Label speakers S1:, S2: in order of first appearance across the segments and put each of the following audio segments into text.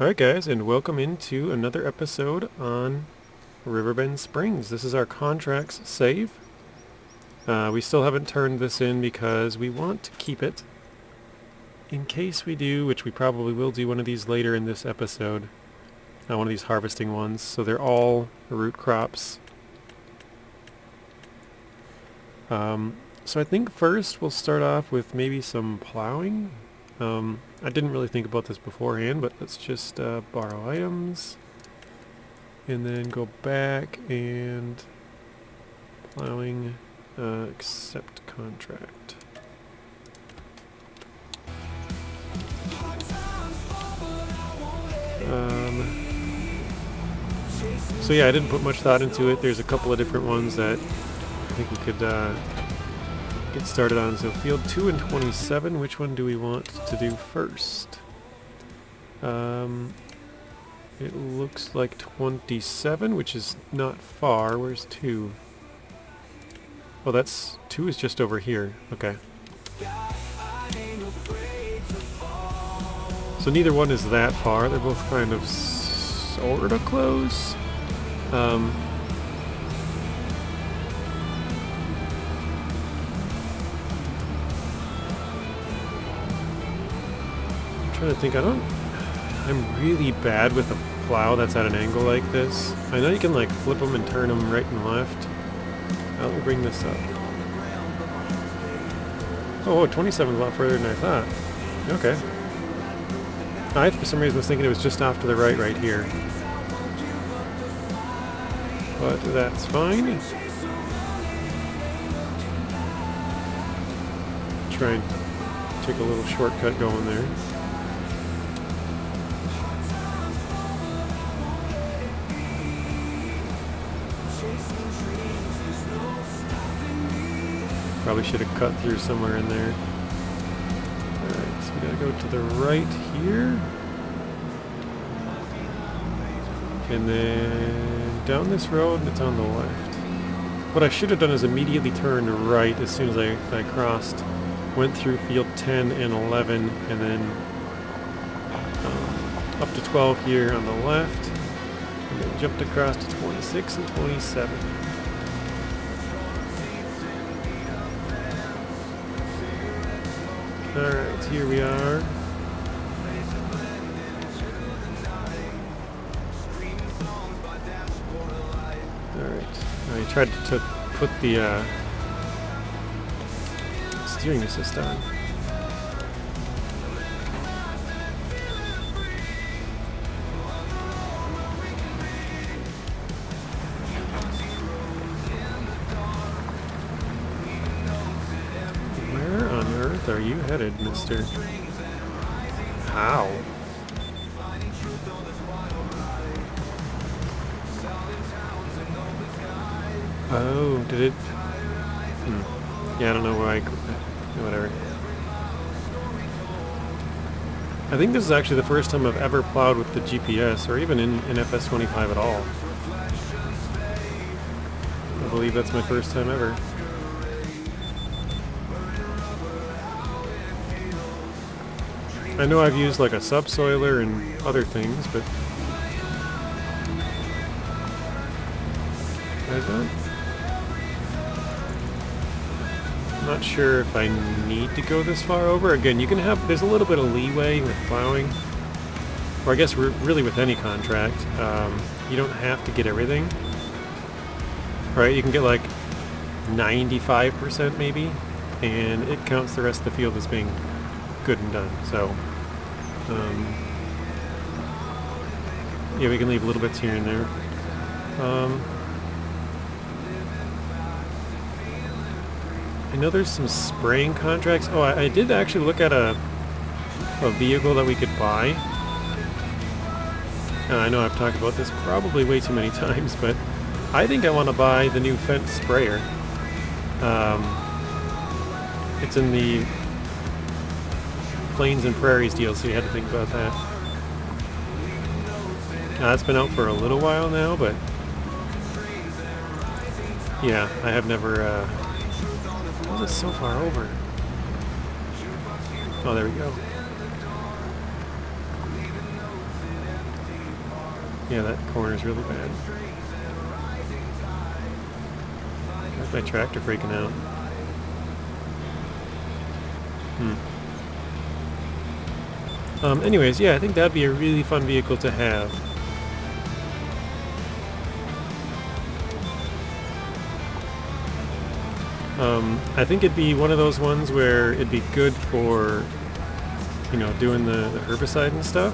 S1: Alright guys, and welcome into another episode on Riverbend Springs. This is our contracts save. We still haven't turned this in because we want to keep it in case we do, which we probably will do one of these later in this episode. One of these harvesting ones, so they're all root crops. So I think first we'll start off with maybe some plowing. I didn't really think about this beforehand, but let's just borrow items and then go back and plowing, accept contract. So yeah, I didn't put much thought into it. There's a couple of different ones that I think we could get started on. So field 2 and 27, which one do we want to do first? It looks like 27, which is not far. Where's 2? Oh, that's 2 is just over here. Okay. So neither one is that far. They're both kind of sort of close. I'm trying to think. I'm really bad with a plow that's at an angle like this. I know you can like flip them and turn them right and left. Let me bring this up. Oh, 27 is a lot further than I thought. Okay. I, for some reason, was thinking it was just off to the right here. But that's fine. Try and take a little shortcut going there. Probably should have cut through somewhere in there. Alright, so we gotta go to the right here. And then down this road, and it's on the left. What I should have done is immediately turned right as soon as I crossed. Went through field 10 and 11, and then up to 12 here on the left. And then jumped across to 26 and 27. Alright, here we are. Alright, I tried to put the steering assist on. Where on earth are you headed, mister? How? Oh, did it? Yeah, I don't know why. Whatever. I think this is actually the first time I've ever plowed with the GPS, or even in FS25 at all. I believe that's my first time ever. I know I've used like a subsoiler and other things, but I'm not sure if I need to go this far over. Again, you can have, there's a little bit of leeway with plowing, or I guess really with any contract. You don't have to get everything. Right, you can get like 95% maybe, and it counts the rest of the field as being good and done. So, yeah, we can leave little bits here and there. I know there's some spraying contracts. Oh, I did actually look at a vehicle that we could buy. I know I've talked about this probably way too many times, but I think I want to buy the new Fendt sprayer. It's in the Plains and Prairies deal, so you had to think about that. It's been out for a little while now, but yeah, I have never... Oh, it's so far over. Oh, there we go. Yeah, that corner's really bad. Where's my tractor freaking out? Anyways, yeah, I think that'd be a really fun vehicle to have. I think it'd be one of those ones where it'd be good for, you know, doing the herbicide and stuff.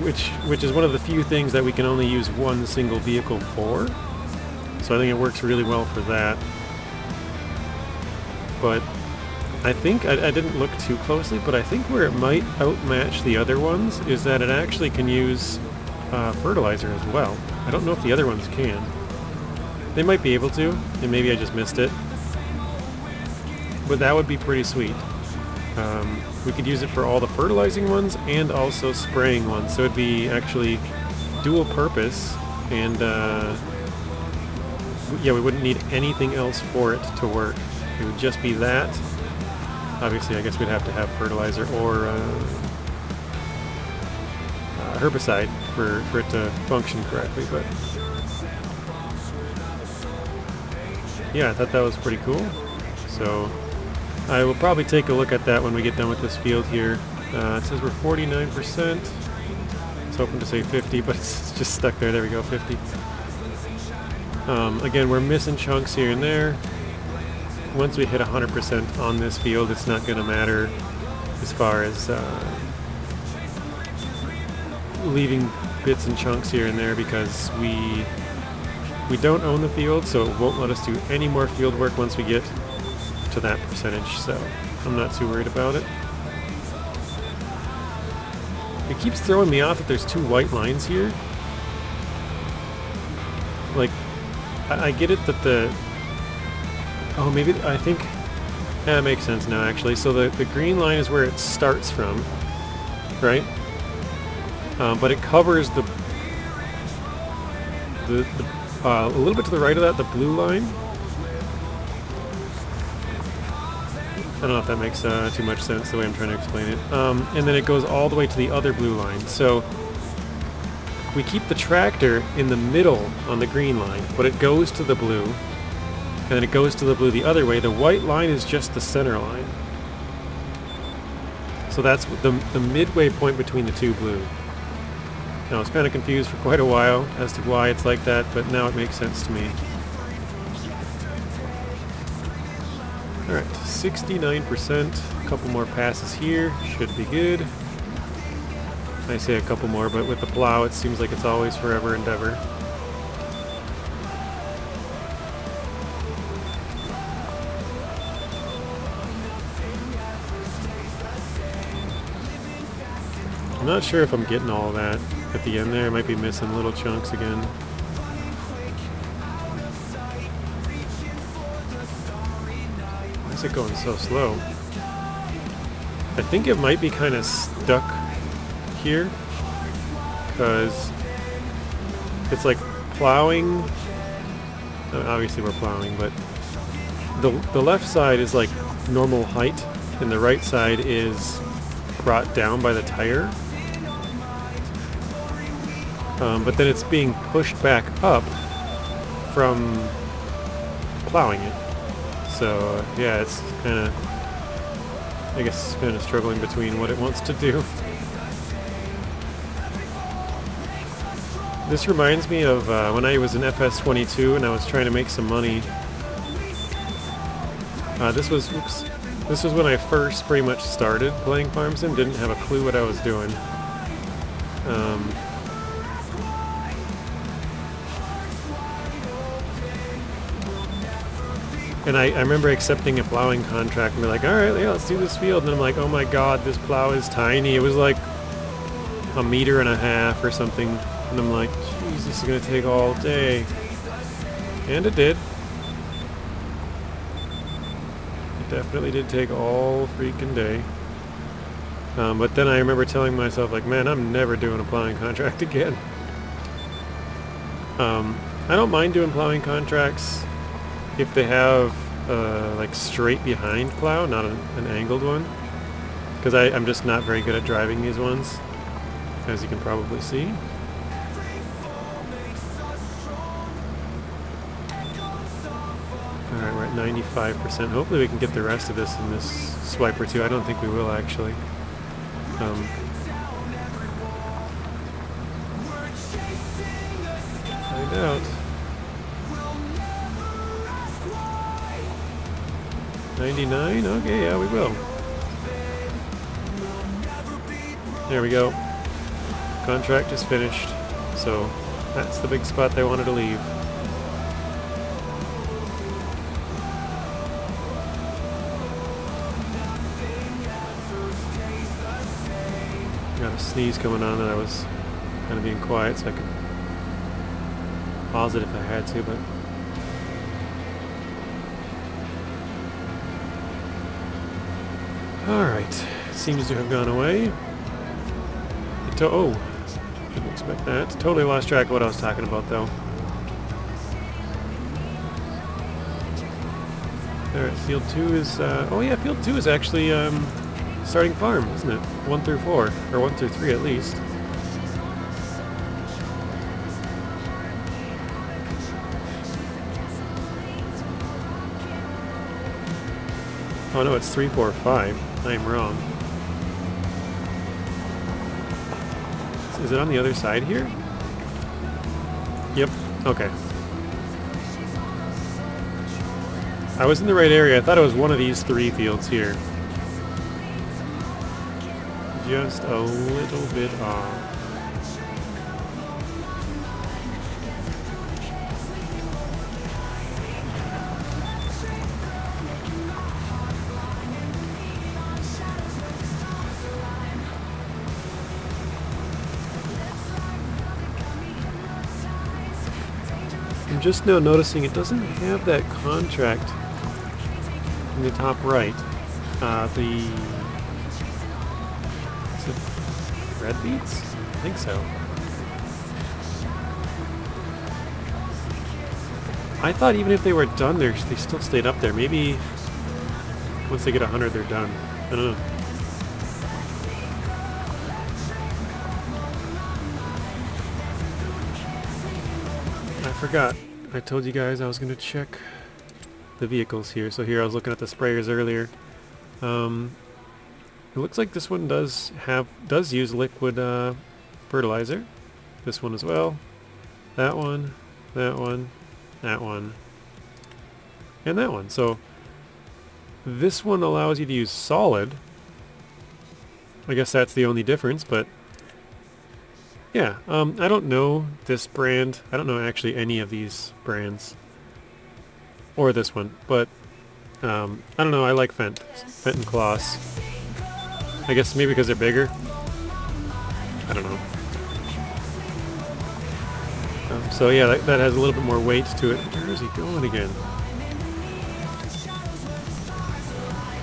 S1: Which is one of the few things that we can only use one single vehicle for. So I think it works really well for that. But I think, I didn't look too closely, but I think where it might outmatch the other ones is that it actually can use fertilizer as well. I don't know if the other ones can. They might be able to, and maybe I just missed it. But that would be pretty sweet. We could use it for all the fertilizing ones and also spraying ones, so it'd be actually dual purpose, and yeah, we wouldn't need anything else for it to work. It would just be that. Obviously, I guess we'd have to have fertilizer or herbicide for it to function correctly, but yeah, I thought that was pretty cool. So I will probably take a look at that when we get done with this field here. It says we're 49%. I was hoping to say 50, but it's just stuck there. There we go, 50. Again, we're missing chunks here and there. Once we hit 100% on this field, it's not going to matter as far as leaving bits and chunks here and there, because we don't own the field, so it won't let us do any more field work once we get to that percentage, so I'm not too worried about it. It keeps throwing me off that there's two white lines here. Like, I get it that the... Oh, maybe, I think... That makes sense now, actually. So the green line is where it starts from, right? But it covers a little bit to the right of that, the blue line. I don't know if that makes too much sense the way I'm trying to explain it. And then it goes all the way to the other blue line. So we keep the tractor in the middle on the green line, but it goes to the blue, and then it goes to the blue the other way. The white line is just the center line. So that's the midway point between the two blue. Now, I was kind of confused for quite a while as to why it's like that, but now it makes sense to me. Alright, 69%. A couple more passes here. Should be good. I say a couple more, but with the plow, it seems like it's always forever and ever. I'm not sure if I'm getting all of that at the end there. I might be missing little chunks again. Why is it going so slow? I think it might be kind of stuck here, because it's like plowing. Obviously we're plowing, but the left side is like normal height, and the right side is brought down by the tire. But then it's being pushed back up from plowing it. So yeah, it's kind of, I guess, kind of struggling between what it wants to do. This reminds me of when I was in FS25 and I was trying to make some money. This was when I first pretty much started playing Farm Sim. Didn't have a clue what I was doing. And I remember accepting a plowing contract and be like, alright, yeah, let's do this field. And I'm like, oh my god, this plow is tiny. It was like 1.5 meters or something. And I'm like, jeez, this is going to take all day. And it did. It definitely did take all freaking day. But then I remember telling myself, like, man, I'm never doing a plowing contract again. I don't mind doing plowing contracts if they have like straight behind plow, not an angled one, because I'm just not very good at driving these ones. as you can probably see. Alright, we're at 95%. Hopefully we can get the rest of this in this swipe or two. I don't think we will, actually. Find out. 99? Okay, yeah, we will. There we go. Contract is finished. So, that's the big spot they wanted to leave. Got a sneeze coming on, and I was kind of being quiet, so I could pause it if I had to, but... Alright, seems to have gone away. Oh, didn't expect that. Totally lost track of what I was talking about, though. Alright, field 2 is... oh yeah, field 2 is actually starting farm, isn't it? 1 through 4, or 1 through 3 at least. Oh no, it's 3, 4, 5. I am wrong. Is it on the other side here? Yep. Okay. I was in the right area. I thought it was one of these 3 fields here. Just a little bit off. I'm just now noticing it doesn't have that contract in the top right. Is it red beets? I think so. I thought even if they were done there, they still stayed up there. Maybe once they get 100, they're done. I don't know. I forgot. I told you guys I was going to check the vehicles here. So here I was looking at the sprayers earlier. It looks like this one does use liquid fertilizer. This one as well. That one, that one, that one, and that one. So this one allows you to use solid. I guess that's the only difference, but yeah, I don't know this brand. I don't know actually any of these brands. Or this one, but I don't know, I like Fendt and Kloss. I guess maybe because they're bigger. I don't know. So yeah, that has a little bit more weight to it. Where is he going again?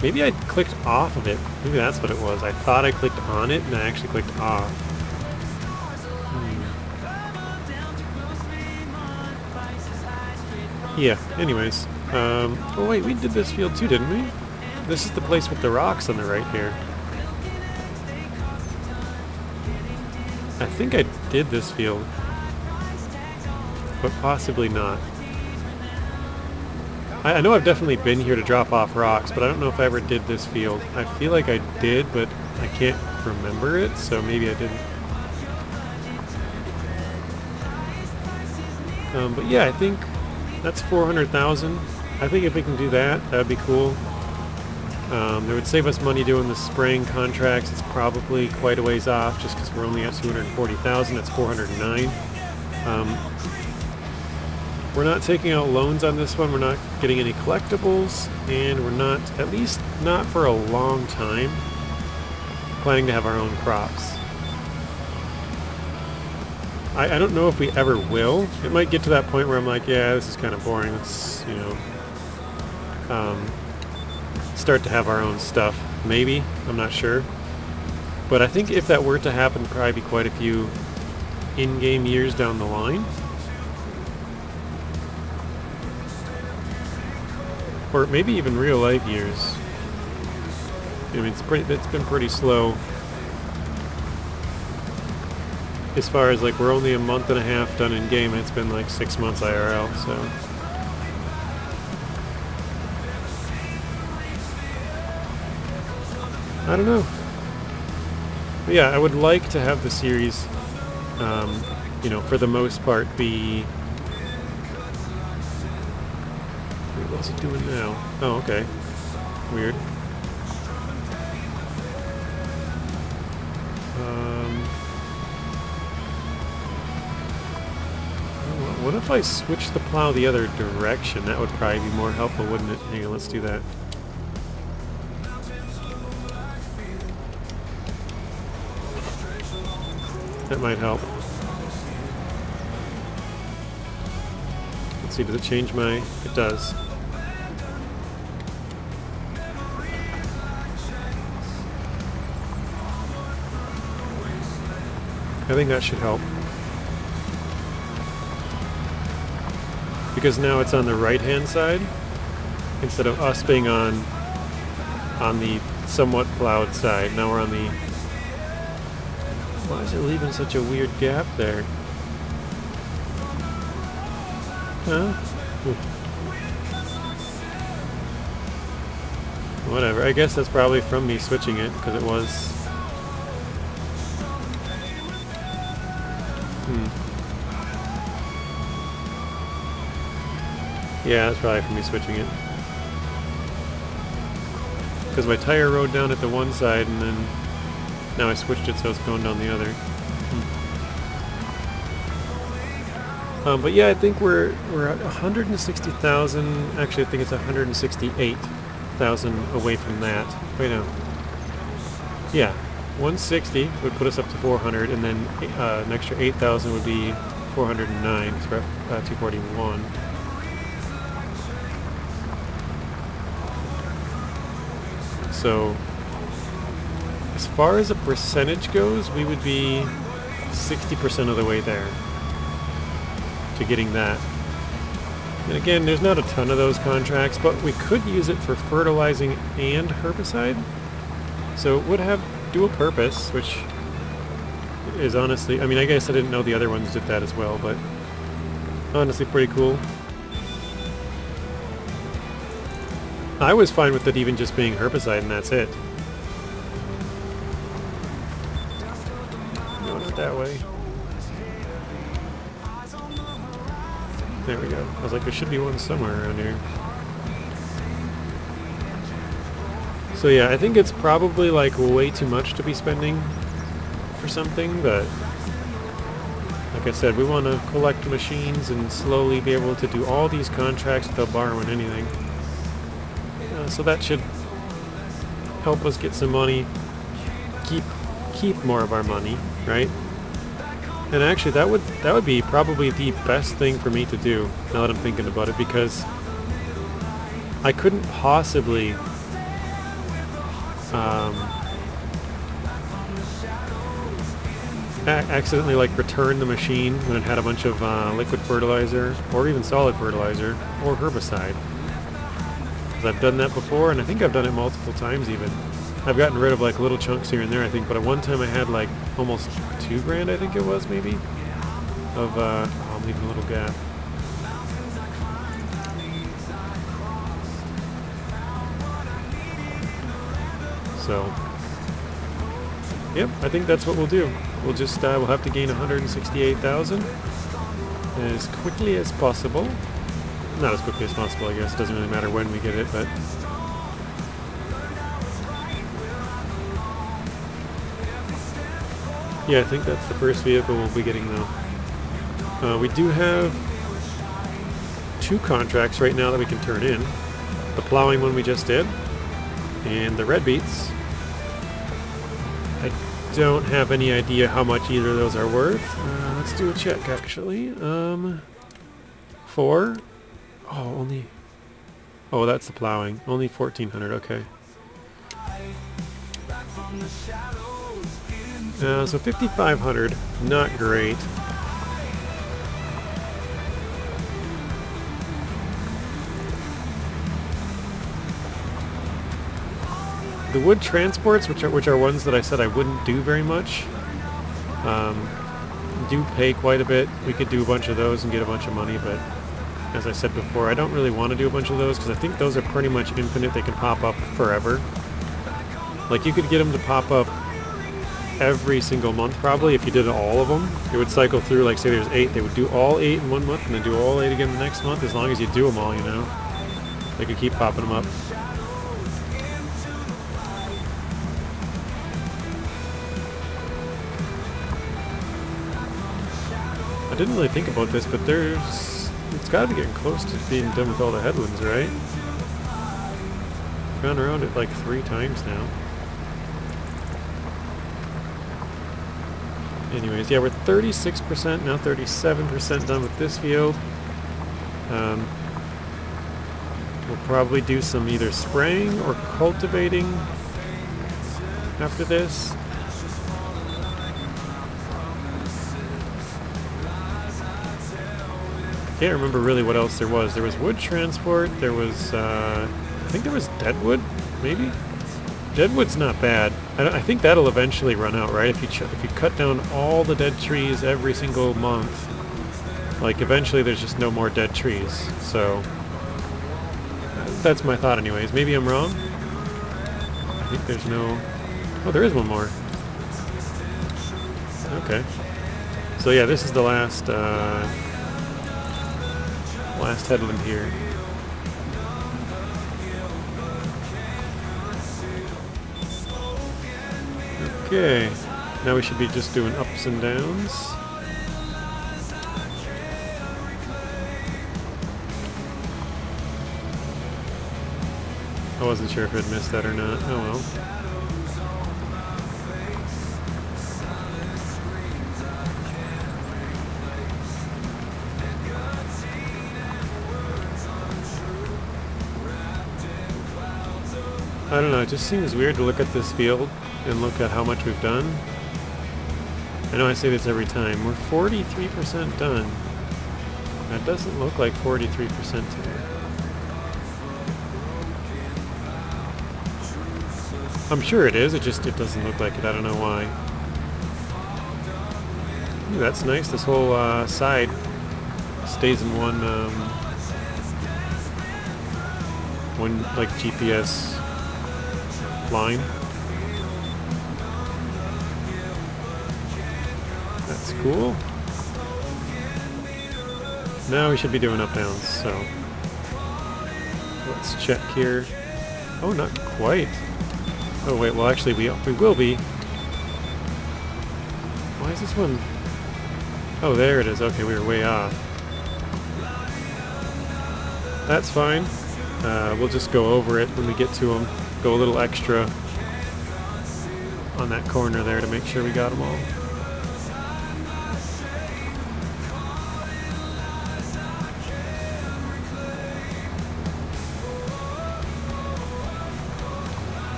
S1: Maybe I clicked off of it. Maybe that's what it was. I thought I clicked on it and I actually clicked off. Yeah, anyways. Oh wait, we did this field too, didn't we? This is the place with the rocks on the right here. I think I did this field. But possibly not. I know I've definitely been here to drop off rocks, but I don't know if I ever did this field. I feel like I did, but I can't remember it, so maybe I didn't. But yeah, I think that's 400,000. I think if we can do that, that would be cool. It would save us money doing the spraying contracts. It's probably quite a ways off just because we're only at 240,000. That's 409. We're not taking out loans on this one. We're not getting any collectibles, and we're not, at least not for a long time, planning to have our own crops. I don't know if we ever will. It might get to that point where I'm like, yeah, this is kind of boring. Let's, you know, start to have our own stuff. Maybe. I'm not sure. But I think if that were to happen, it'd probably be quite a few in-game years down the line. Or maybe even real-life years. I mean, it's been pretty slow as far as like we're only a month and a half done in game, it's been like 6 months IRL, so. I don't know. But yeah, I would like to have the series, you know, for the most part be... What's it doing now? Oh, okay. Weird. What if I switch the plow the other direction? That would probably be more helpful, wouldn't it? Hang on, let's do that. That might help. Let's see, does it change my... It does. I think that should help. Because now it's on the right-hand side, instead of us being on the somewhat plowed side. Now we're on the... Why is it leaving such a weird gap there? Huh? Whatever. I guess that's probably from me switching it, because it was... Yeah, that's probably from me switching it. Because my tire rode down at the one side, and then now I switched it so it's going down the other. But yeah, I think we're at 160,000. Actually, I think it's 168,000 away from that. Wait, no. Yeah, 160 would put us up to 400, and then an extra 8,000 would be 409. So we're at 241. So, as far as a percentage goes, we would be 60% of the way there to getting that. And again, there's not a ton of those contracts, but we could use it for fertilizing and herbicide. So it would have dual purpose, which is honestly, I mean, I guess I didn't know the other ones did that as well, but honestly pretty cool. I was fine with it even just being herbicide and that's it. No, not that way. There we go. I was like, there should be one somewhere around here. So yeah, I think it's probably like way too much to be spending for something, but like I said, we want to collect machines and slowly be able to do all these contracts without borrowing anything. So that should help us get some money, keep more of our money, right? And actually, that would be probably the best thing for me to do now that I'm thinking about it, because I couldn't possibly accidentally like return the machine when it had a bunch of liquid fertilizer or even solid fertilizer or herbicide. I've done that before, and I think I've done it multiple times even. I've gotten rid of like little chunks here and there, I think, but at one time I had like almost $2,000, I think it was, maybe, of, I'm leaving a little gap. So, yep, I think that's what we'll do. We'll just, we'll have to gain 168,000 as quickly as possible. Not as quickly as possible, I guess. It doesn't really matter when we get it, but... Yeah, I think that's the first vehicle we'll be getting, though. We do have 2 contracts right now that we can turn in. The plowing one we just did, and the red beets. I don't have any idea how much either of those are worth. Let's do a check, actually. 4... Oh, only... Oh, that's the plowing. Only 1,400, okay. So 5,500, not great. The wood transports, which are ones that I said I wouldn't do very much, do pay quite a bit. We could do a bunch of those and get a bunch of money, but as I said before, I don't really want to do a bunch of those because I think those are pretty much infinite. They can pop up forever. Like, you could get them to pop up every single month probably if you did all of them. It would cycle through, like, say there's 8, they would do all 8 in one month and then do all 8 again the next month. As long as you do them all, you know, they could keep popping them up. I didn't really think about this, but it's got to be getting close to being done with all the headlands, right? I've gone around it like 3 times now. Anyways, yeah, we're 36%, now 37% done with this field. We'll probably do some either spraying or cultivating after this. Can't remember really what else there was. There was wood transport, there was, I think there was deadwood, maybe? Deadwood's not bad. I think that'll eventually run out, right? If you cut down all the dead trees every single month, like eventually there's just no more dead trees. So that's my thought anyways. Maybe I'm wrong. I think there's no... Oh, there is one more. Okay. So yeah, this is the last headland here. Okay, now we should be just doing ups and downs. I wasn't sure if I'd missed that or not. Oh well. I don't know, it just seems weird to look at this field and look at how much we've done. I know I say this every time. We're 43% done. That doesn't look like 43% to me. I'm sure it is, it doesn't look like it. I don't know why. Ooh, that's nice. This whole side stays in one like GPS line. That's cool. Now we should be doing up downs, so let's check here. Oh, not quite. Oh wait, well actually we will be. Why is this one? Oh, there it is. Okay, we were way off. That's fine. We'll just go over it when we get to them. Go a little extra on that corner there to make sure we got them all.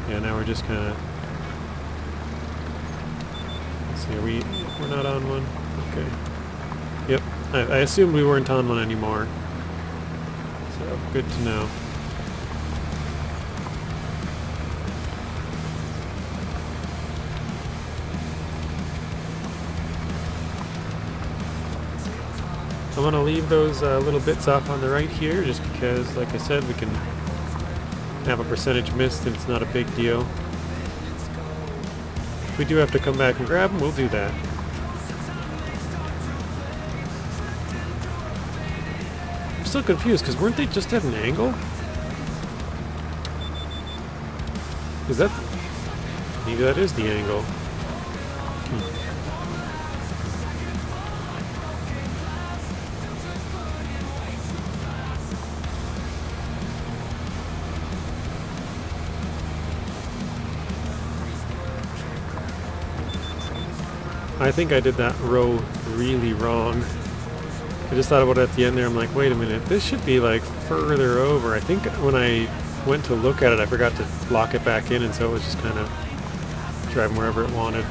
S1: Yeah, now we're just kind of... Let's see, we're not on one? Okay. Yep, I assumed we weren't on one anymore. So, good to know. I'm going to leave those little bits off on the right here just because, like I said, we can have a percentage missed and it's not a big deal. If we do have to come back and grab them, we'll do that. I'm still confused because weren't they just at an angle? Is that... Maybe that is the angle. I think I did that row really wrong. I just thought about it at the end there. I'm like, wait a minute, this should be like further over. I think when I went to look at it, I forgot to lock it back in, and so it was just kind of driving wherever it wanted.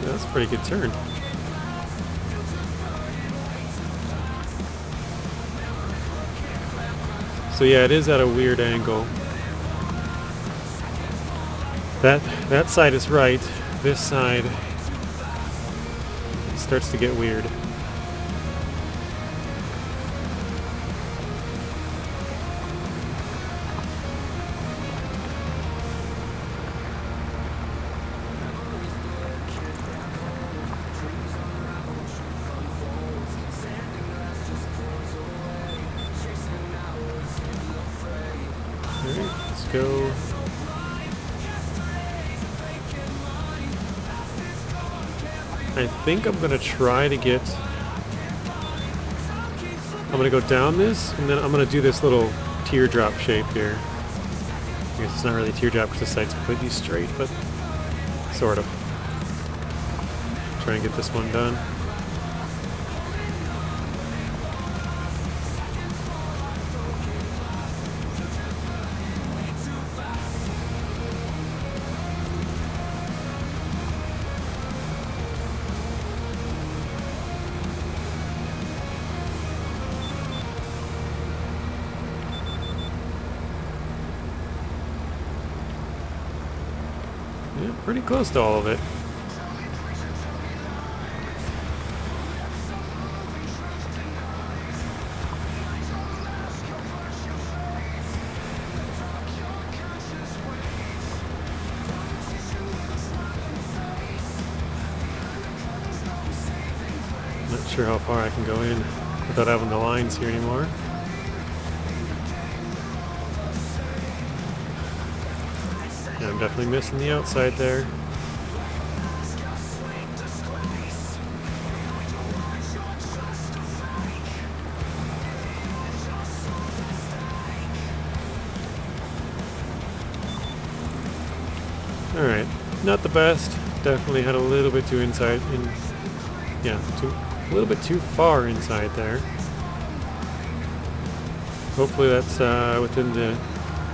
S1: Yeah, that's a pretty good turn. So yeah, it is at a weird angle. That side is right. This side starts to get weird. Alright, let's go. I think I'm going to try to get... I'm going to go down this, and then I'm going to do this little teardrop shape here. I guess it's not really a teardrop because the side's completely straight, but sort of. Try and get this one done. Yeah, pretty close to all of it. Not sure how far I can go in without having the lines here anymore. Yeah, I'm definitely missing the outside there. Alright, not the best. Definitely had a little bit too inside in, yeah, a little bit too far inside there. Hopefully that's within the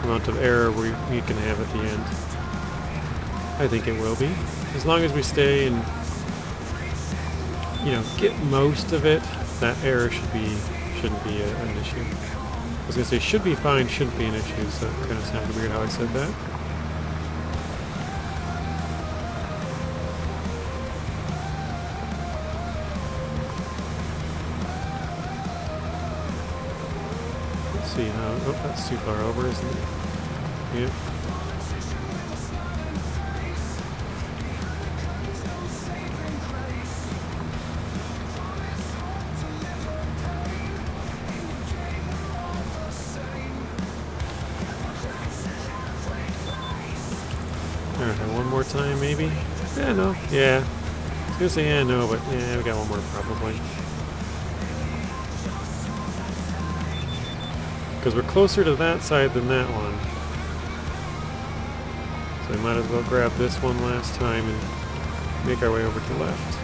S1: amount of error we can have at the end. I think it will be. As long as we stay and, you know, get most of it, that error shouldn't be an issue. I was going to say should be fine, shouldn't be an issue, so it's going to sound weird how I said that. See how, oh, that's too far over, isn't it? Yeah. Alright, one more time maybe? Yeah, no, yeah. I was gonna say yeah, no, but yeah, we got one more probably. Because we're closer to that side than that one. So we might as well grab this one last time and make our way over to the left.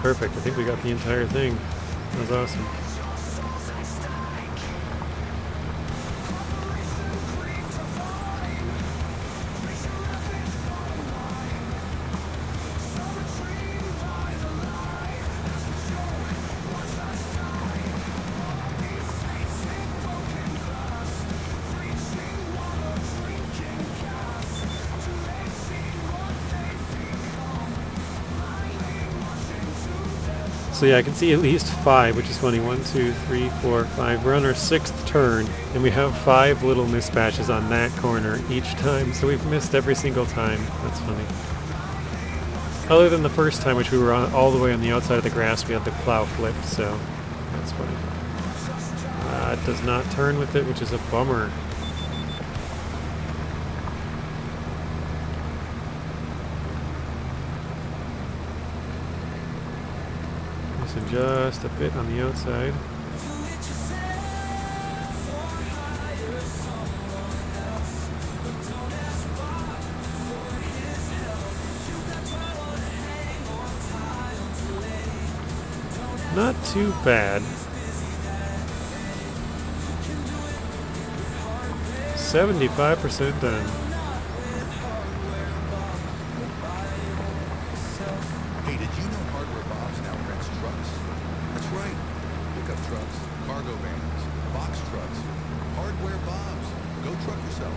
S1: Perfect, I think we got the entire thing. That was awesome. So yeah, I can see at least 5, which is funny. 1, 2, 3, 4, 5. We're on our 6th turn, and we have 5 little mismatches on that corner each time. So we've missed every single time. That's funny. Other than the first time, which we were on, all the way on the outside of the grass, we had the plow flipped. So that's funny. It does not turn with it, which is a bummer. Missing just a bit on the outside. Not too bad. 75% done.
S2: pickup trucks, cargo vans, box trucks, hardware bobs. Go truck yourself.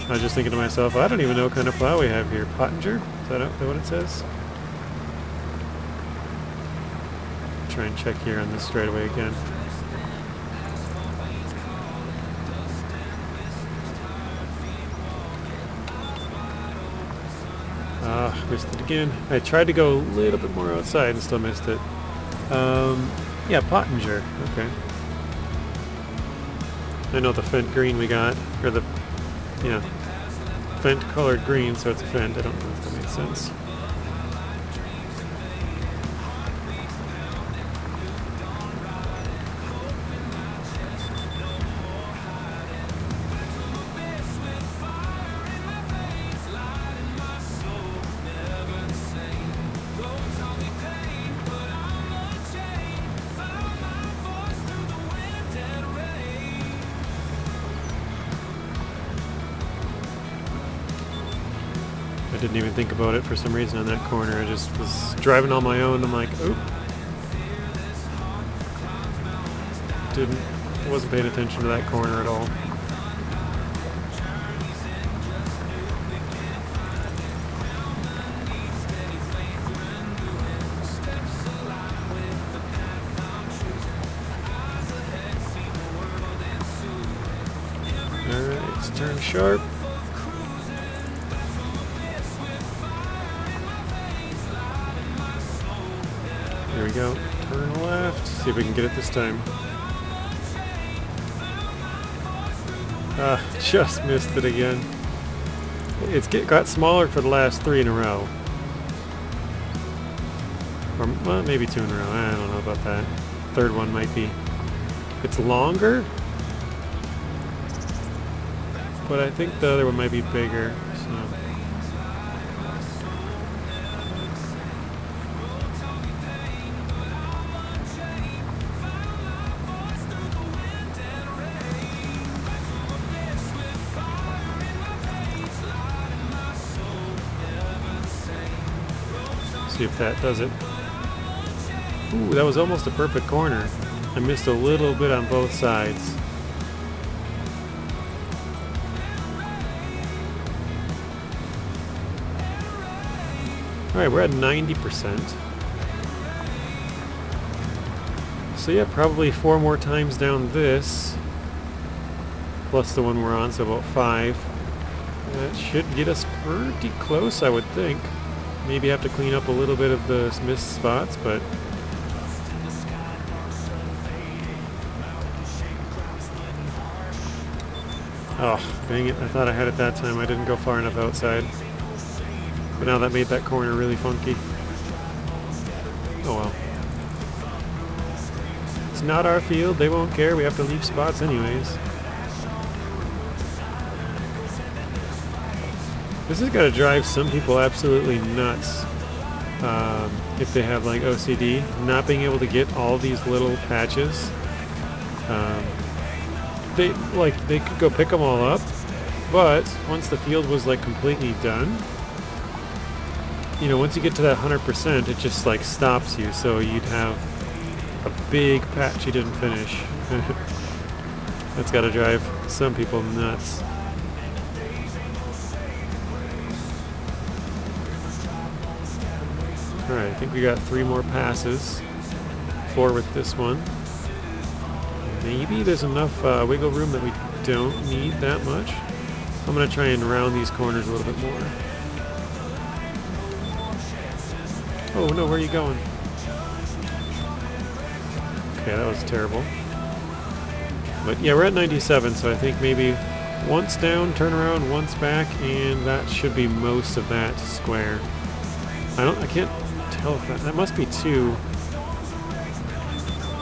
S1: I was just thinking to myself, I don't even know what kind of plow we have here. Pottinger? Is that what it says? Try and check here on this straightaway again. Ah, missed it again. I tried to go a little bit more outside and still missed it. Yeah, Pottinger. Okay. I know the Fent green we got, or the, yeah, Fent colored green, so it's a Fent. I don't know if that makes sense. I didn't even think about it for some reason on that corner. I just was driving on my own. I'm like, oop. Wasn't paying attention to that corner at all. Alright, let's turn sharp. There we go. Turn left. See if we can get it this time. Just missed it again. It's got smaller for the last 3 in a row. Or well, maybe 2 in a row. I don't know about that. Third one might be. It's longer, but I think the other one might be bigger. So. See if that does it. Ooh, that was almost a perfect corner. I missed a little bit on both sides. Alright, we're at 90%. So yeah, probably 4 more times down this. Plus the one we're on, so about 5. That should get us pretty close, I would think. Maybe have to clean up a little bit of the missed spots, but... Oh, dang it. I thought I had it that time. I didn't go far enough outside. But now that made that corner really funky. Oh well. It's not our field. They won't care. We have to leave spots anyways. This has got to drive some people absolutely nuts. If they have like OCD, not being able to get all these little patches. They could go pick them all up, but once the field was like completely done, you know, once you get to that 100%, it just like stops you. So you'd have a big patch you didn't finish. That's got to drive some people nuts. Alright, I think we got 3 more passes. 4 with this one. Maybe there's enough wiggle room that we don't need that much. I'm going to try and round these corners a little bit more. Oh no, where are you going? Okay, that was terrible. But yeah, we're at 97, so I think maybe once down, turn around, once back, and that should be most of that square. I can't tell if that must be 2.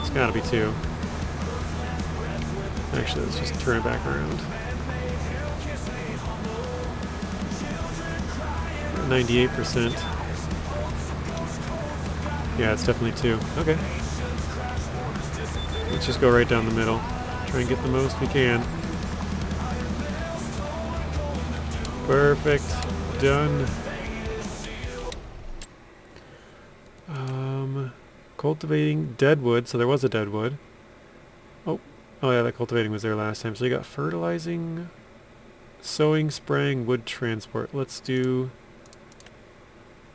S1: It's gotta be 2. Actually, let's just turn it back around. 98%. Yeah, it's definitely 2. Okay. Let's just go right down the middle. Try and get the most we can. Perfect. Done. Cultivating deadwood. So there was a deadwood. Oh yeah, that cultivating was there last time. So you got fertilizing, sowing, spraying, wood transport. Let's do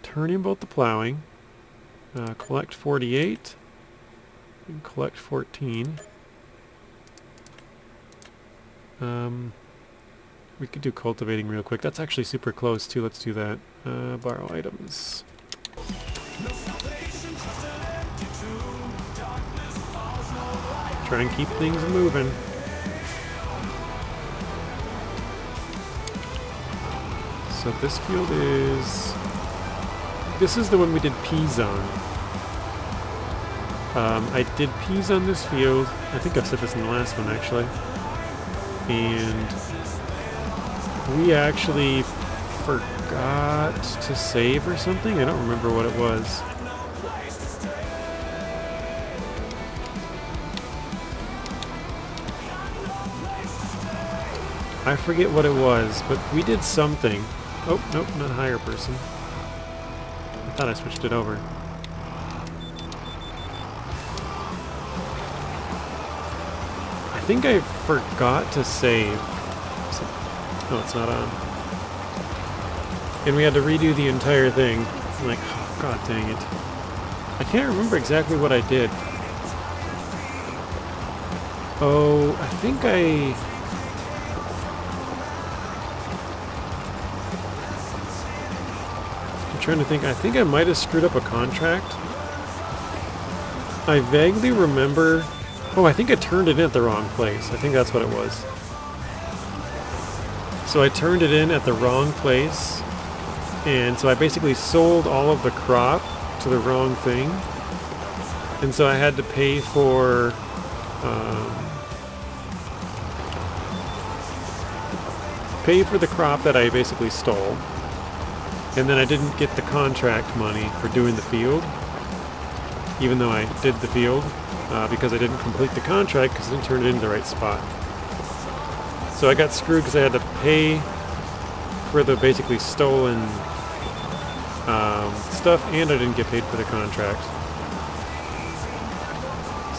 S1: turning both the plowing. Collect 48 and collect 14. We could do cultivating real quick. That's actually super close too. Let's do that. Borrow items. Try and keep things moving. So this field is... This is the one we did peas on. I did peas on this field. I think I said this in the last one actually. And we actually forgot to save or something. I don't remember what it was. I forget what it was, but we did something. Oh, nope, not hire person. I thought I switched it over. I think I forgot to save. No, it's not on. And we had to redo the entire thing. I'm like, oh, god dang it. I can't remember exactly what I did. Oh, I think I'm trying to think. I think I might have screwed up a contract. I vaguely remember... Oh, I think I turned it in at the wrong place. I think that's what it was. So I turned it in at the wrong place. And so I basically sold all of the crop to the wrong thing. And so I had to pay for... pay for the crop that I basically stole. And then I didn't get the contract money for doing the field, even though I did the field, because I didn't complete the contract because I didn't turn it into the right spot. So I got screwed because I had to pay for the basically stolen stuff, and I didn't get paid for the contract.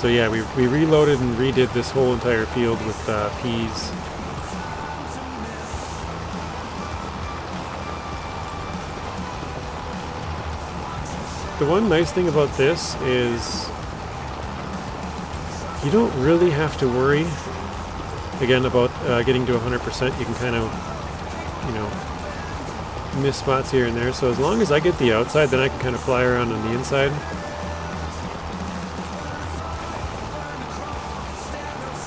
S1: So yeah, we reloaded and redid this whole entire field with peas. The one nice thing about this is you don't really have to worry, again, about getting to 100%. You can kind of, you know, miss spots here and there. So as long as I get the outside, then I can kind of fly around on the inside.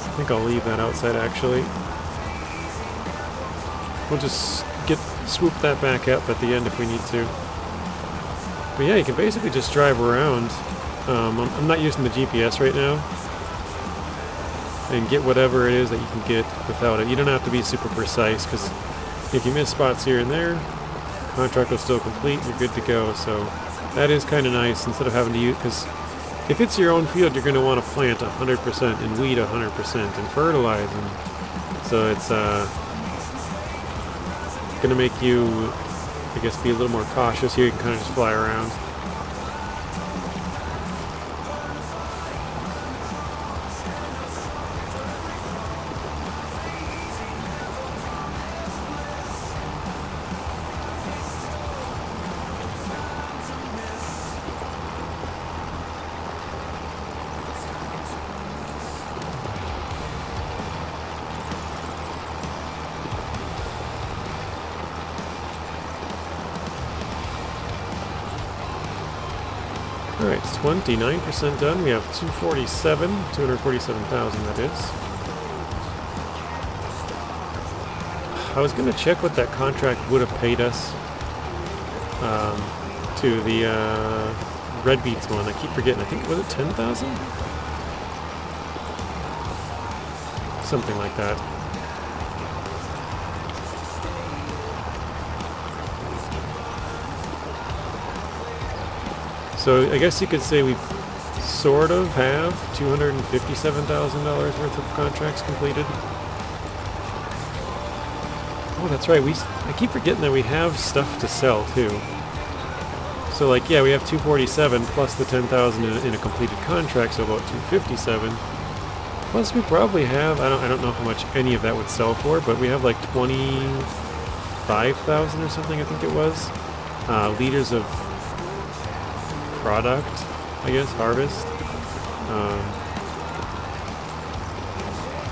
S1: I think I'll leave that outside actually. We'll just swoop that back up at the end if we need to. But yeah, you can basically just drive around. I'm not using the GPS right now. And get whatever it is that you can get without it. You don't have to be super precise, because if you miss spots here and there, contract will still complete, you're good to go. So that is kind of nice, instead of having to use, because if it's your own field, you're going to want to plant 100% and weed 100% and fertilize. And so it's going to make you, I guess, be a little more cautious here. You can kind of just fly around. Alright, it's 29% done. We have 247,000 that is. I was going to check what that contract would have paid us to the Red Beets one. I keep forgetting. I think, was it 10,000? Something like that. So I guess you could say we sort of have $257,000 worth of contracts completed. Oh, that's right. I keep forgetting that we have stuff to sell too. So like, yeah, we have 247 plus the 10,000 in a completed contract, so about 257. Plus we probably have, I don't know how much any of that would sell for, but we have like 25,000 or something, I think it was. Liters of product, I guess, harvest.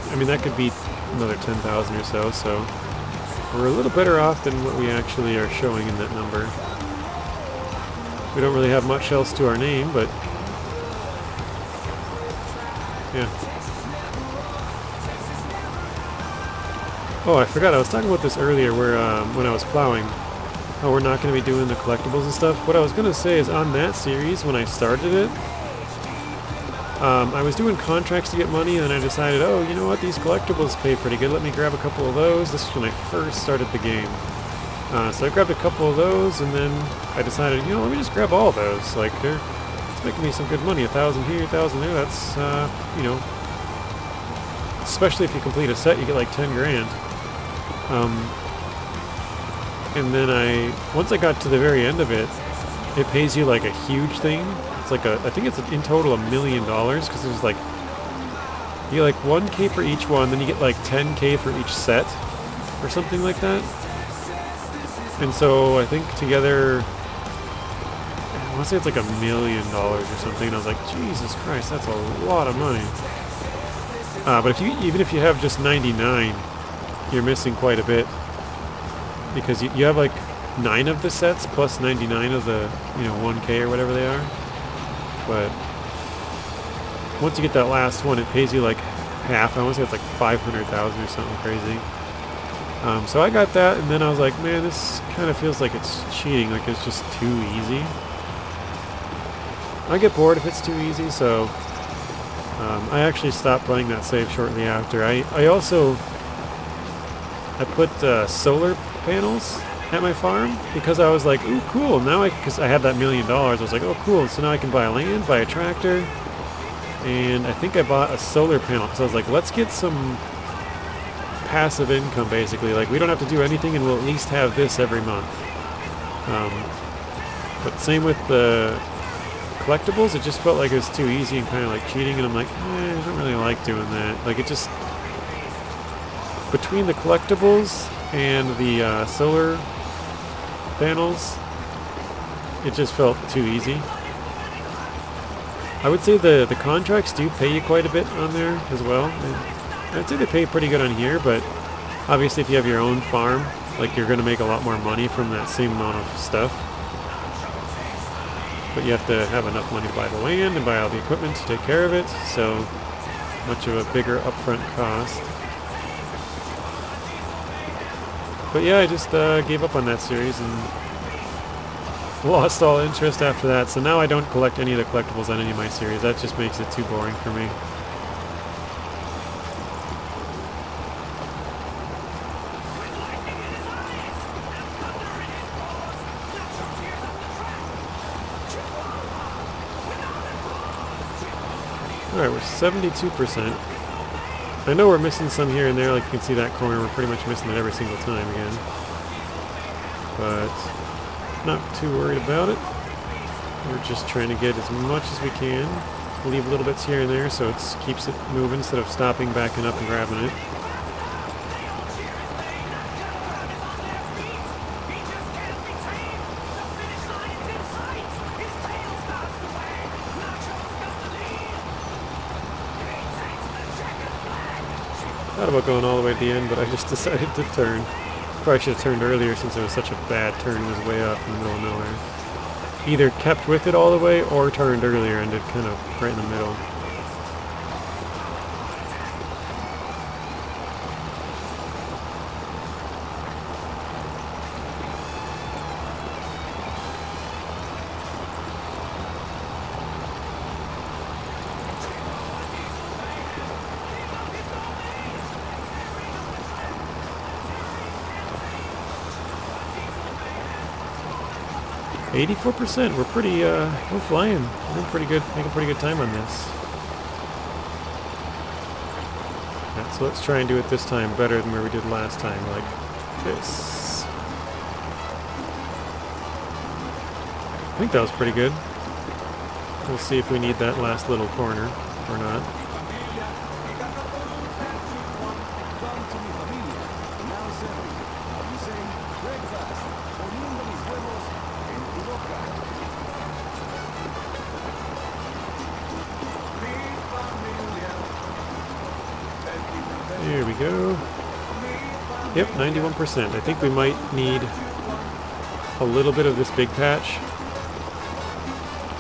S1: I mean, that could be another 10,000 or so, so we're a little better off than what we actually are showing in that number. We don't really have much else to our name, but yeah. Oh, I forgot, I was talking about this earlier where when I was plowing, how we're not going to be doing the collectibles and stuff. What I was going to say is on that series, when I started it, I was doing contracts to get money, and then I decided, oh, you know what, these collectibles pay pretty good, let me grab a couple of those. This was when I first started the game. So I grabbed a couple of those, and then I decided, you know, let me just grab all those. Like, it's making me some good money. 1,000 here, 1,000 there, that's, you know, especially if you complete a set, you get like 10 grand. And then once I got to the very end of it, it pays you like a huge thing. It's like I think it's in total $1 million, because there's like, you get like 1K for each one, then you get like 10K for each set, or something like that. And so I think together, I want to say it's like $1 million or something, and I was like, Jesus Christ, that's a lot of money. But even if you have just 99, you're missing quite a bit, because you have like 9 of the sets plus 99 of the, you know, 1K or whatever they are. But once you get that last one, it pays you like half. I want to say it's like 500,000 or something crazy. So I got that, and then I was like, man, this kind of feels like it's cheating, like it's just too easy. I get bored if it's too easy, so I actually stopped playing that save shortly after. I put solar panels at my farm, because I was like, ooh, cool, now because I had that $1 million, I was like, oh, cool, so now I can buy land, buy a tractor, and I think I bought a solar panel, because I was like, let's get some passive income, basically. Like, we don't have to do anything, and we'll at least have this every month. But same with the collectibles, it just felt like it was too easy and kind of like cheating, and I'm like, I don't really like doing that. Like, it just, between the collectibles and the solar panels, it just felt too easy. I would say the contracts do pay you quite a bit on there as well. I'd say they pay pretty good on here, but obviously if you have your own farm, like, you're going to make a lot more money from that same amount of stuff. But you have to have enough money to buy the land and buy all the equipment to take care of it, so much of a bigger upfront cost. But yeah, I just gave up on that series and lost all interest after that, so now I don't collect any of the collectibles on any of my series. That just makes it too boring for me. Alright, we're 72%. I know we're missing some here and there, like you can see that corner, we're pretty much missing it every single time again. But not too worried about it. We're just trying to get as much as we can. Leave little bits here and there so it keeps it moving instead of stopping, backing up, and grabbing it. Thought about going all the way to the end, but I just decided to turn. Probably should have turned earlier since it was such a bad turn. It was way up in the middle of nowhere. Either kept with it all the way or turned earlier and did kind of right in the middle. 84%. We're pretty, we're flying. We're pretty good, making pretty good time on this. Yeah, so let's try and do it this time better than where we did last time. Like, surface. I think that was pretty good. We'll see if we need that last little corner or not. There we go. Yep, 91%. I think we might need a little bit of this big patch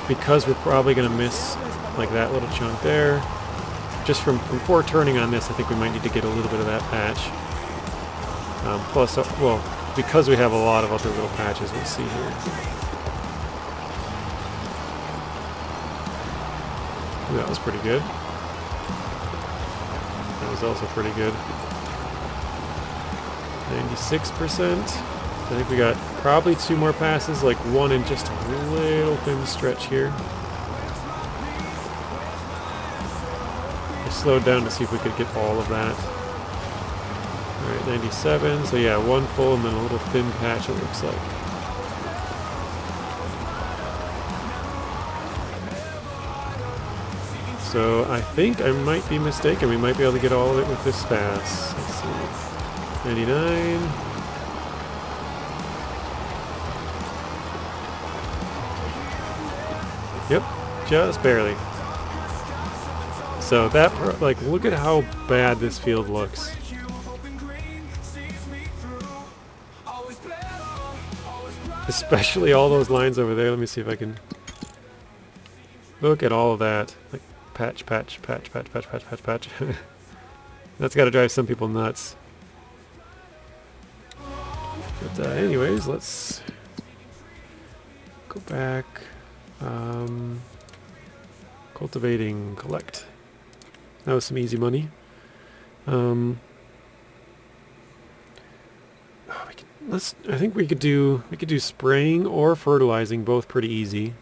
S1: because we're probably going to miss like that little chunk there. Just from before turning on this, I think we might need to get a little bit of that patch. Plus, well, because we have a lot of other little patches, we'll see here. Ooh, that was pretty good. That was also pretty good. 96%. I think we got probably 2 more passes, like one in just a little thin stretch here. I slowed down to see if we could get all of that. Alright, 97. So yeah, one full and then a little thin patch it looks like. So I think I might be mistaken. We might be able to get all of it with this pass. Let's see. 99. Yep, just barely. So that, like, look at how bad this field looks. Especially all those lines over there. Let me see if I can look at all of that. Like patch, patch, patch, patch, patch, patch, patch, patch. That's got to drive some people nuts. But anyways, let's go back. Cultivating, collect. That was some easy money. I think we could do spraying or fertilizing, both pretty easy.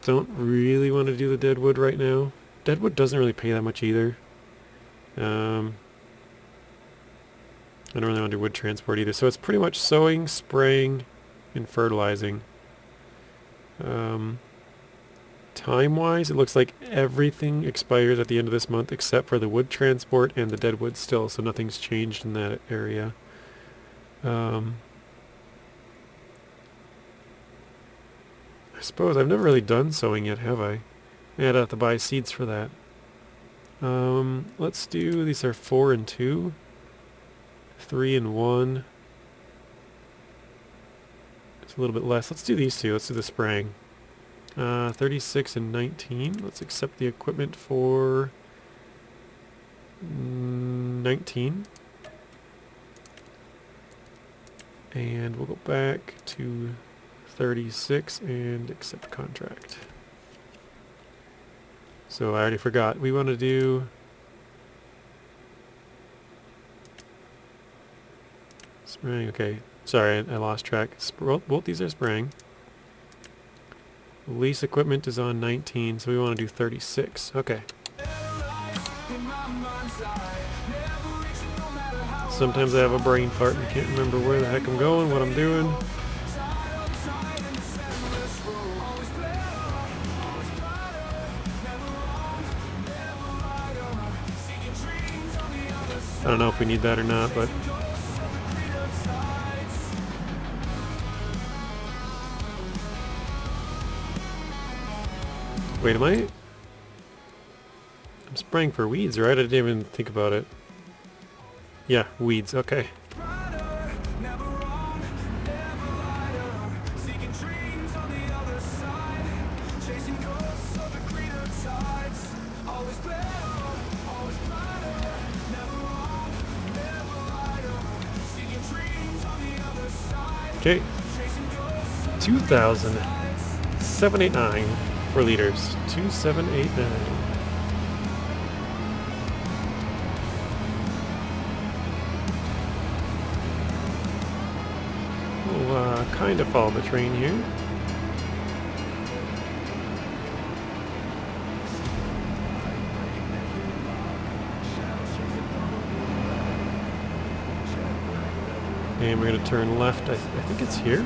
S1: Don't really want to do the deadwood right now. Deadwood doesn't really pay that much either. I don't really want to do wood transport either. So it's pretty much sowing, spraying, and fertilizing. Time-wise, it looks like everything expires at the end of this month except for the wood transport and the deadwood still, so nothing's changed in that area. I suppose I've never really done sowing yet, have I? Yeah, I'd have to buy seeds for that. Let's do, these are 4 and 2, 3 and 1. It's a little bit less. Let's do these two. Let's do the spraying. 36 and 19. Let's accept the equipment for 19. And we'll go back to 36 and accept contract. So I already forgot. We want to do spraying. Okay. Sorry, I lost track. Both these are spraying. Lease equipment is on 19, so we want to do 36. Okay. Sometimes I have a brain fart and can't remember where the heck I'm going, what I'm doing. I don't know if we need that or not, but wait, I'm spraying for weeds, right? I didn't even think about it. Yeah, weeds, okay. Okay. 2,789 for liters. 2,789. We'll kind of follow the train here. And we're going to turn left. I think it's here.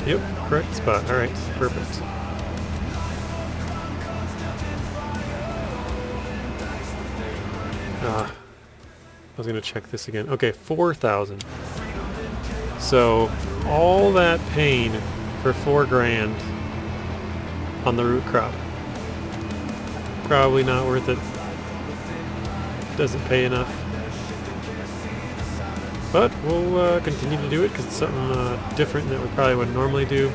S1: Yep, correct spot. All right, perfect. I was going to check this again. Okay, 4,000. So all that pain for 4 grand on the root crop. Probably not worth it. Doesn't pay enough. But we'll continue to do it because it's something different that we probably wouldn't normally do.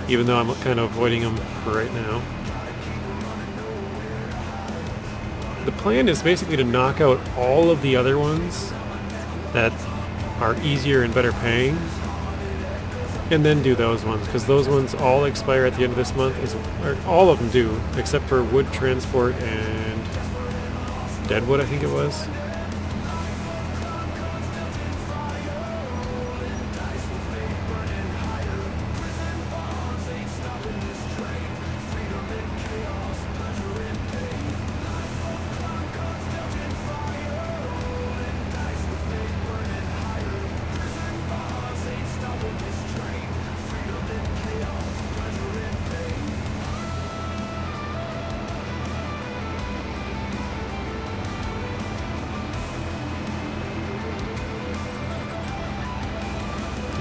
S1: Even though I'm kind of avoiding them for right now. The plan is basically to knock out all of the other ones that are easier and better paying, and then do those ones, because those ones all expire at the end of this month. Or all of them do, except for wood transport and deadwood, I think it was.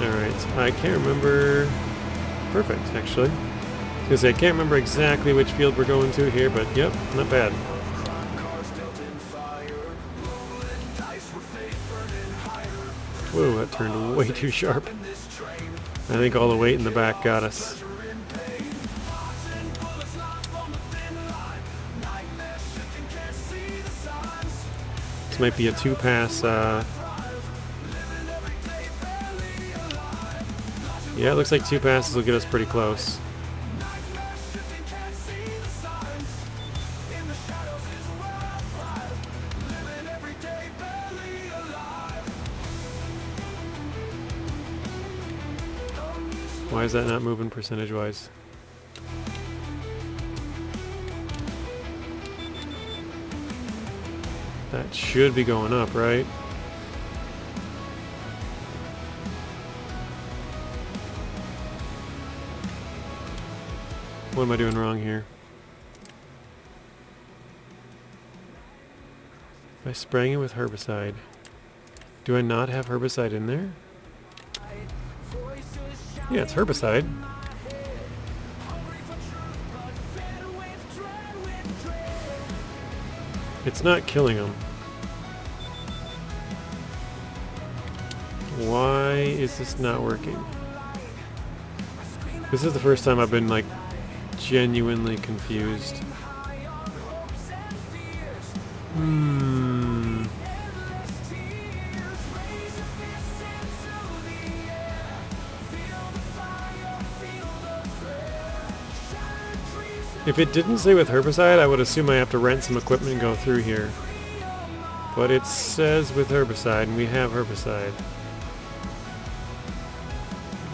S1: Alright, I can't remember... Perfect, actually. I was gonna say, I can't remember exactly which field we're going to here, but yep, not bad. Whoa, that turned way too sharp. I think all the weight in the back got us. This might be a 2-pass, yeah, it looks like 2 passes will get us pretty close. Why is that not moving percentage-wise? That should be going up, right? What am I doing wrong here? Am I spraying it with herbicide? Do I not have herbicide in there? Yeah, it's herbicide. It's not killing them. Why is this not working? This is the first time I've been like genuinely confused. If it didn't say with herbicide, I would assume I have to rent some equipment and go through here. But it says with herbicide, and we have herbicide.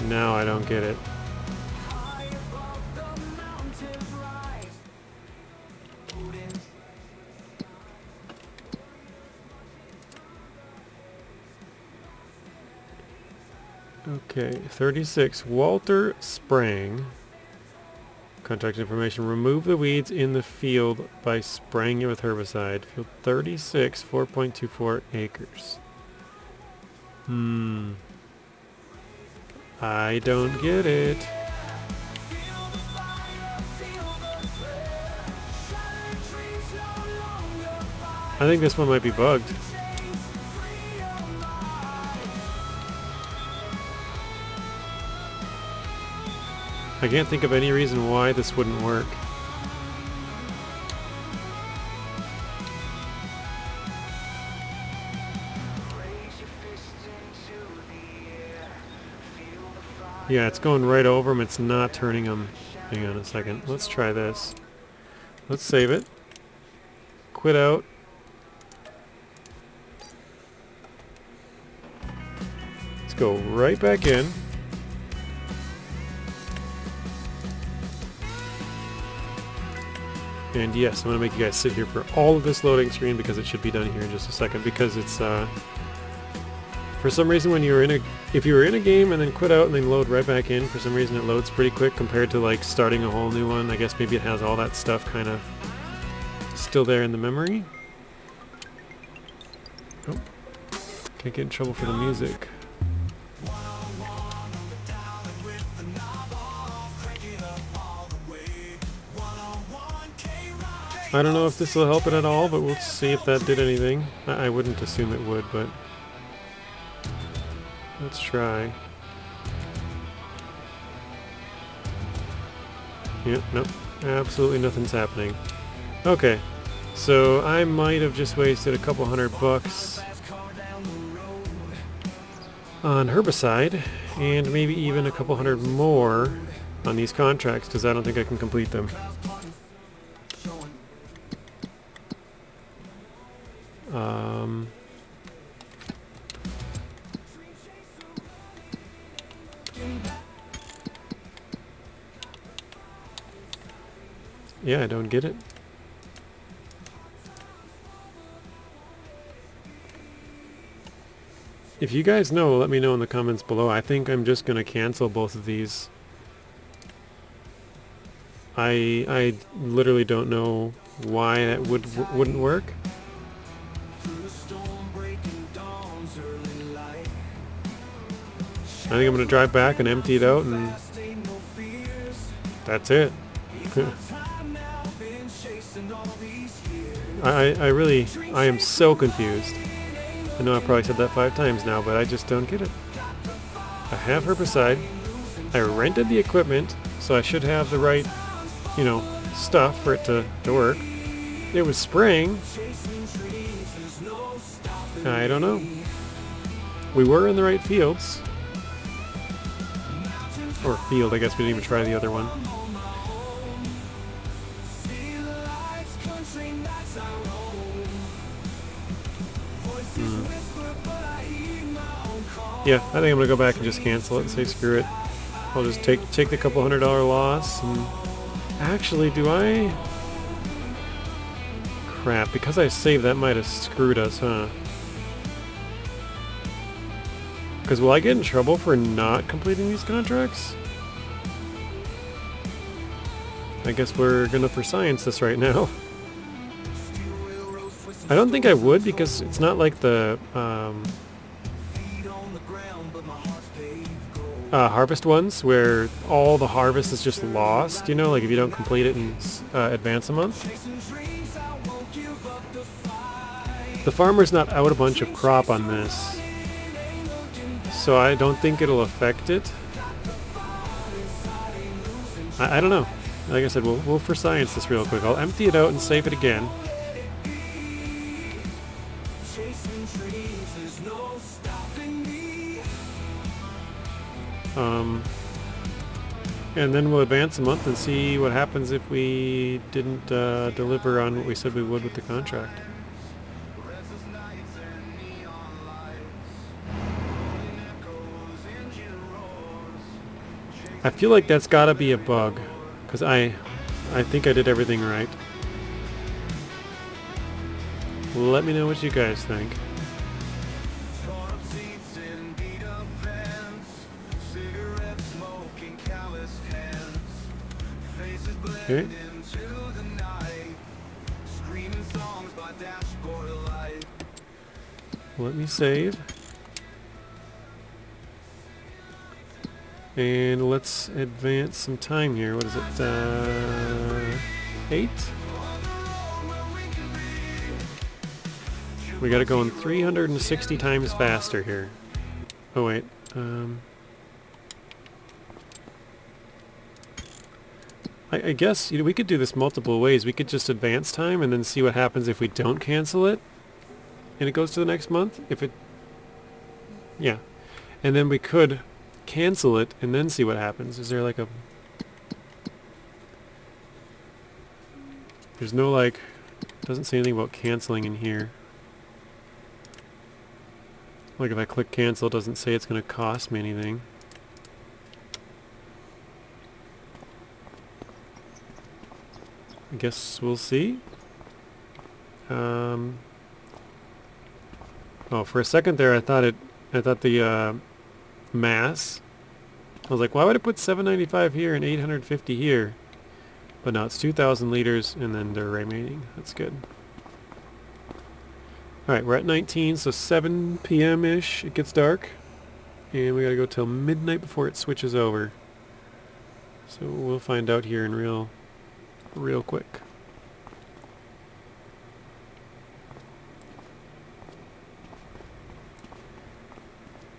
S1: Now I don't get it. Okay, 36, Walter Sprang. Contact information, remove the weeds in the field by spraying it with herbicide. Field 36, 4.24 acres. I don't get it. I think this one might be bugged. I can't think of any reason why this wouldn't work. Yeah, it's going right over them. It's not turning them. Hang on a second. Let's try this. Let's save it. Quit out. Let's go right back in. And yes, I'm going to make you guys sit here for all of this loading screen because it should be done here in just a second. Because it's, for some reason when you're in a, if you were in a game and then quit out and then load right back in, for some reason it loads pretty quick compared to like starting a whole new one. I guess maybe it has all that stuff kind of still there in the memory. Oh, can't get in trouble for the music. I don't know if this will help it at all, but we'll see if that did anything. I wouldn't assume it would, but let's try. Yep, nope, absolutely nothing's happening. Okay, so I might have just wasted a couple $100 on herbicide, and maybe even a couple hundred more on these contracts, because I don't think I can complete them. Yeah, I don't get it. If you guys know, let me know in the comments below. I think I'm just going to cancel both of these. I literally don't know why that wouldn't work. I think I'm going to drive back and empty it out, and that's it. I am so confused. I know I've probably said that 5 times now, but I just don't get it. I have herbicide. I rented the equipment, so I should have the right, you know, stuff for it to work. It was spraying. I don't know. We were in the right fields. Or field, I guess we didn't even try the other one. Yeah, I think I'm gonna go back and just cancel it and say screw it. I'll just take the couple $100 loss. And actually, do I? Crap! Because I saved, that might have screwed us, huh? Because will I get in trouble for not completing these contracts? I guess we're gonna for science this right now. I don't think I would, because it's not like the harvest ones where all the harvest is just lost, you know, like if you don't complete it in advance a month. The farmer's not out a bunch of crop on this, so I don't think it'll affect it. I don't know. Like I said, we'll for science this real quick. I'll empty it out and save it again. And then we'll advance a month and see what happens if we didn't deliver on what we said we would with the contract. I feel like that's gotta be a bug, because I think I did everything right. Let me know what you guys think. Okay. Let me save. And let's advance some time here. What is it? 8? We gotta go in 360 times faster here. Oh wait. I guess, you know, we could do this multiple ways. We could just advance time and then see what happens if we don't cancel it and it goes to the next month. If it, yeah, and then we could cancel it and then see what happens. Is there like a, there's no like, doesn't say anything about canceling in here. Like if I click cancel, it doesn't say it's going to cost me anything. I guess we'll see. Oh, for a second there, I thought the mass. I was like, why would I put 795 here and 850 here? But no, it's 2,000 liters, and then the remaining. That's good. All right, we're at 19, so 7 p.m.-ish. It gets dark, and we gotta go till midnight before it switches over. So we'll find out here in real quick.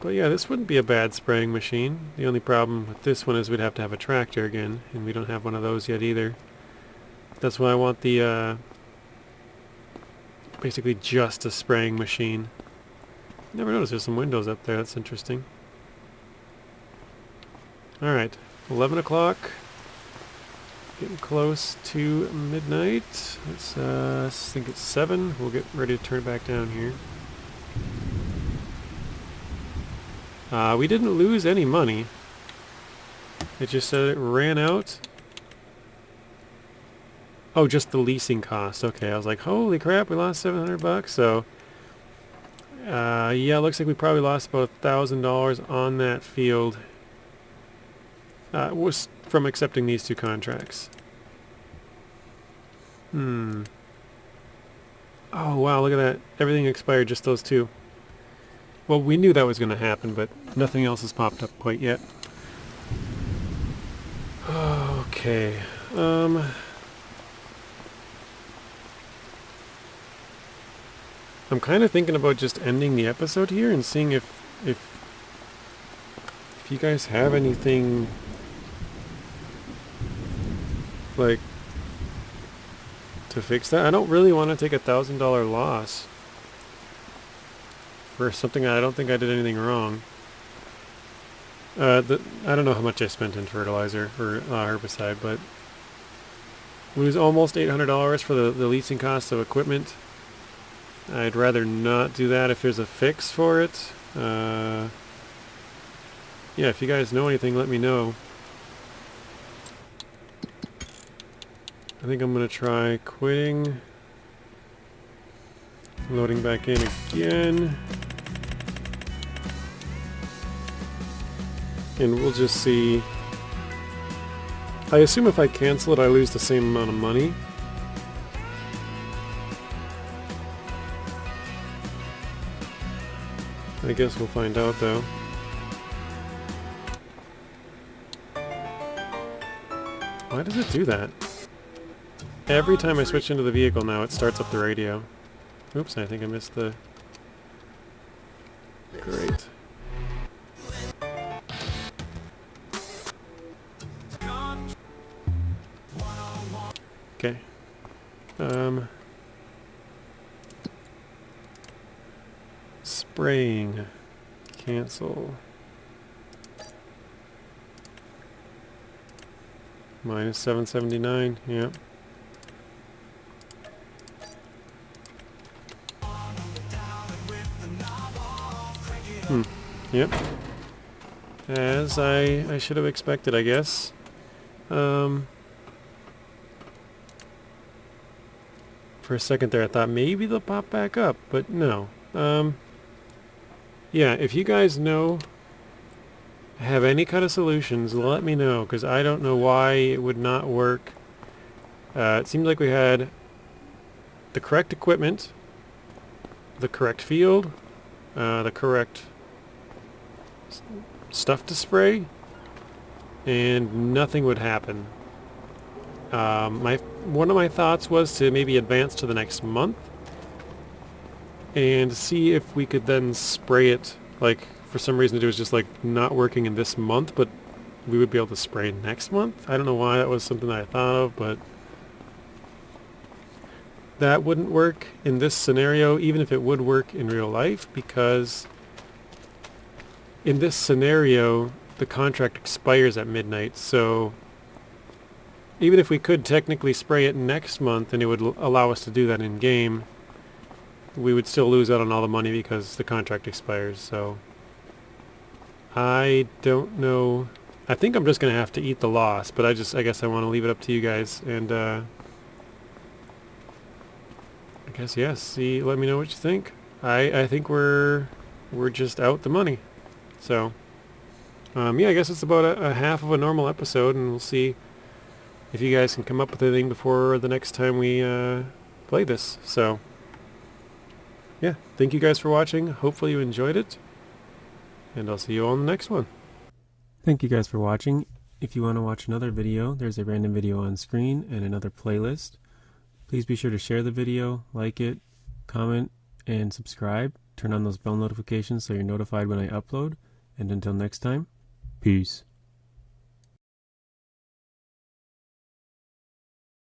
S1: But yeah, this wouldn't be a bad spraying machine. The only problem with this one is we'd have to have a tractor again, and we don't have one of those yet either. That's why I want the, basically just a spraying machine. Never noticed there's some windows up there. That's interesting. Alright, 11 o'clock. Getting close to midnight. Let's think it's 7. We'll get ready to turn back down here. We didn't lose any money. It just said it ran out. Oh, just the leasing cost. Okay, I was like, holy crap, we lost $700. So, yeah, it looks like we probably lost about $1,000 on that field. Was from accepting these 2 contracts. Oh, wow, look at that. Everything expired, just those 2. Well, we knew that was going to happen, but nothing else has popped up quite yet. Okay. I'm kind of thinking about just ending the episode here and seeing if you guys have anything like to fix that. I don't really want to take $1,000 loss for something I don't think I did anything wrong. I don't know how much I spent in fertilizer or herbicide, but lose almost $800 for the leasing cost of equipment. I'd rather not do that if there's a fix for it. Yeah, if you guys know anything, let me know. I think I'm going to try quitting. Loading back in again. And we'll just see. I assume if I cancel it, I lose the same amount of money. I guess we'll find out, though. Why does it do that? Every time I switch into the vehicle now, it starts up the radio. Oops, I think I missed the... Great. Okay. Spraying. Cancel. Minus 779, yeah. Yep. As I should have expected, I guess. For a second there I thought maybe they'll pop back up, but no. Yeah, if you guys have any kind of solutions, let me know, because I don't know why it would not work. It seemed like we had the correct equipment, the correct field, the correct stuff to spray, and nothing would happen. One of my thoughts was to maybe advance to the next month and see if we could then spray it. Like, for some reason it was just like not working in this month, but we would be able to spray next month. I don't know why that was something that I thought of, but that wouldn't work in this scenario, even if it would work in real life, because in this scenario the contract expires at midnight. So even if we could technically spray it next month and it would allow us to do that in game, we would still lose out on all the money because the contract expires. So I don't know. I think I'm just going to have to eat the loss, but I guess I want to leave it up to you guys and guess yes. See, let me know what you think. I think we're just out the money. So yeah, I guess it's about a half of a normal episode, and we'll see if you guys can come up with anything before the next time we play this. So yeah, thank you guys for watching. Hopefully you enjoyed it, and I'll see you on the next one. Thank you guys for watching. If you want to watch another video, there's a random video on screen and another playlist. Please be sure to share the video, like it, comment, and subscribe. Turn on those bell notifications so you're notified when I upload. And until next time, peace.